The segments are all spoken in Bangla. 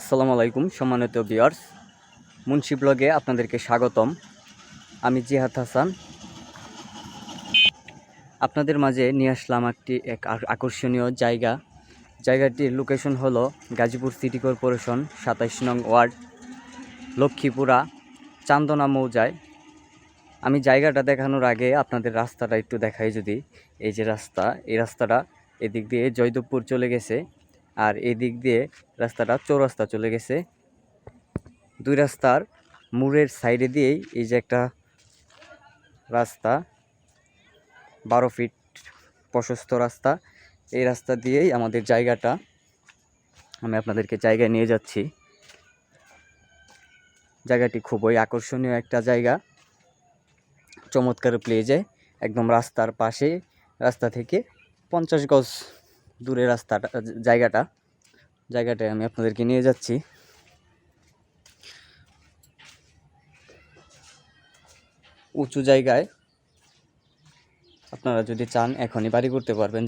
আসসালামু আলাইকুম সম্মানিত ভিউয়ার্স, মুন্সি ব্লগে আপনাদেরকে স্বাগতম। আমি জিহাদ হাসান। আপনাদের মাঝে নিয়ে আসলাম এক আকর্ষণীয় জায়গা। জায়গাটির লোকেশন হলো গাজীপুর সিটি কর্পোরেশন ২৭ নং ওয়ার্ড, লক্ষ্মীপুরা, চান্দনা মৌজায়। আমি জায়গাটা দেখানোর আগে আপনাদের রাস্তাটা একটু দেখাই। যদি এই যে রাস্তা, এই রাস্তাটা এদিক দিয়ে জয়দেবপুর চলে গেছে, আর এদিক দিয়ে রাস্তাটা চৌরাস্তা চলে গেছে। দুই রাস্তার মোড়ের সাইডে দিয়েই এই যে একটা রাস্তা, 12 ফিট প্রশস্ত রাস্তা। এই রাস্তা দিয়েই আমাদের জায়গাটা। আমি আপনাদেরকে জায়গায় নিয়ে যাচ্ছি। জায়গাটি খুবই আকর্ষণীয় একটা জায়গা, চমৎকার প্লেজে, একদম রাস্তার পাশে। রাস্তা থেকে 50 গজ দূরে জায়গাটায় আমি আপনাদেরকে নিয়ে যাচ্ছি। উঁচু জায়গায় আপনারা যদি চান এখনই বাড়ি করতে পারবেন।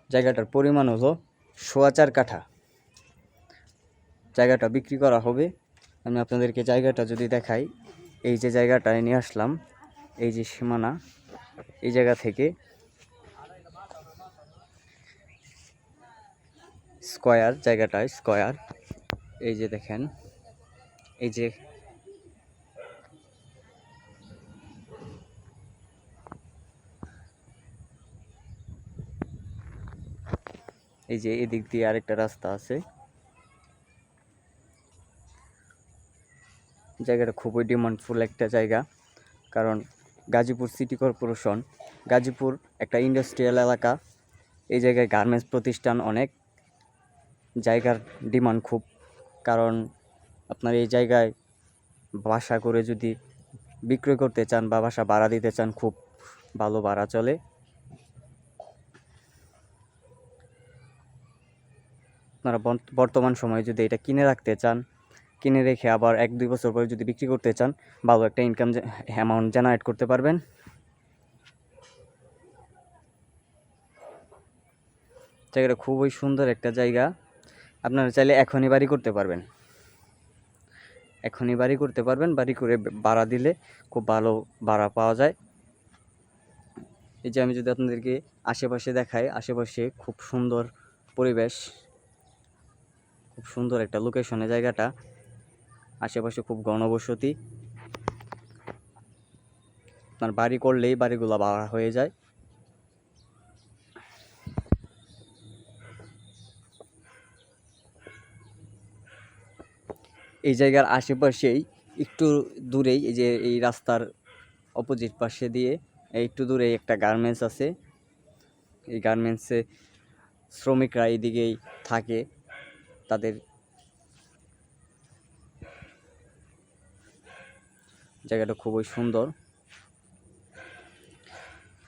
জায়গাটার পরিমাণ হলো 4.25 কাঠা। জায়গাটা বিক্রি করা হবে। আমি আপনাদেরকে জায়গাটা যদি দেখাই, এই যে জায়গাটায় নিয়ে আসলাম, এই যে সীমানা, এই জায়গা থেকে স্কয়ার, জায়গাটায় স্কয়ার। এই যে দেখেন, এই যে এদিক দিয়ে আরেকটা রাস্তা আছে। জায়গাটা খুবই ডিমান্ডফুল একটা জায়গা, কারণ গাজীপুর সিটি কর্পোরেশন, গাজীপুর একটা ইন্ডাস্ট্রিয়াল এলাকা। এই জায়গায় গার্মেন্টস প্রতিষ্ঠান অনেক, জায়গার ডিমান্ড খুব। কারণ আপনার এই জায়গায় বাসা করে যদি বিক্রয় করতে চান বা বাসা ভাড়া দিতে চান, খুব ভালো ভাড়া চলে। আপনারা বর্তমান সময়ে যদি এটা কিনে রাখতে চান, কিনে রেখে আবার 1-2 বছর পরে যদি বিক্রি করতে চান, ভালো একটা ইনকাম অ্যামাউন্ট জেনারেট করতে পারবেন। জায়গাটা খুবই সুন্দর একটা জায়গা। আপনারা চাইলে এখনই বাড়ি করতে পারবেন। বাড়ি করে ভাড়া দিলে খুব ভালো ভাড়া পাওয়া যায়। এই যে আমি যদি আপনাদেরকে আশেপাশে দেখাই, আশেপাশে খুব সুন্দর পরিবেশ, খুব সুন্দর একটা লোকেশনে জায়গাটা। আশেপাশে খুব ঘনবসতি। আপনার বাড়ি করলেই বাড়িগুলো ভাড়া হয়ে যায়। এই জায়গার আশেপাশেই একটু দূরেই, এই যে এই রাস্তার অপোজিট পাশে দিয়ে একটু দূরে একটা গার্মেন্টস আছে। এই গার্মেন্টসে শ্রমিকরা এইদিকেই থাকে। তাদের জায়গাটা খুবই সুন্দর।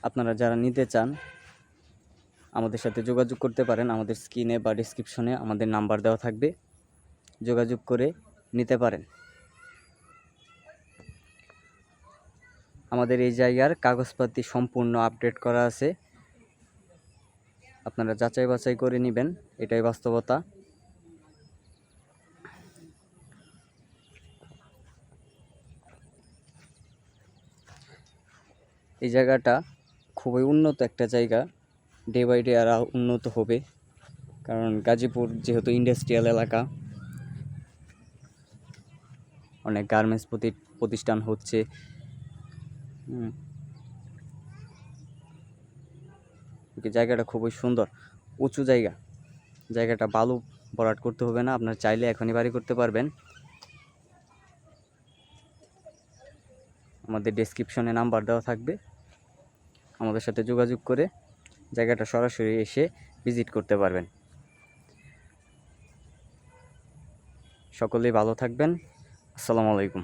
আপনারা যারা নিতে চান আমাদের সাথে যোগাযোগ করতে পারেন। আমাদের স্ক্রিনে বা ডেসক্রিপশনে আমাদের নাম্বার দেওয়া থাকবে, যোগাযোগ করে নিতে পারেন। আমাদের এই জায়গার কাগজপাতি সম্পূর্ণ আপডেট করা আছে। আপনারা যাচাই বাছাই করে নেবেন, এটাই বাস্তবতা। এই জায়গাটা খুবই উন্নত একটা জায়গা, ডে বাই ডে আরও উন্নত হবে। কারণ গাজীপুর যেহেতু ইন্ডাস্ট্রিয়াল এলাকা, অনেক গার্মেন্টস প্রতিষ্ঠান হচ্ছে। জায়গাটা খুবই সুন্দর, উঁচু জায়গাটা বালু ভরাট করতে হবে না। আপনার চাইলে এখনই বাড়ি করতে পারবেন। আমাদের ডেসক্রিপশনে নাম্বার দেওয়া থাকবে, আমাদের সাথে যোগাযোগ করে জায়গাটা সরাসরি এসে ভিজিট করতে পারবেন। সকলেই ভালো থাকবেন। আসসালামু আলাইকুম।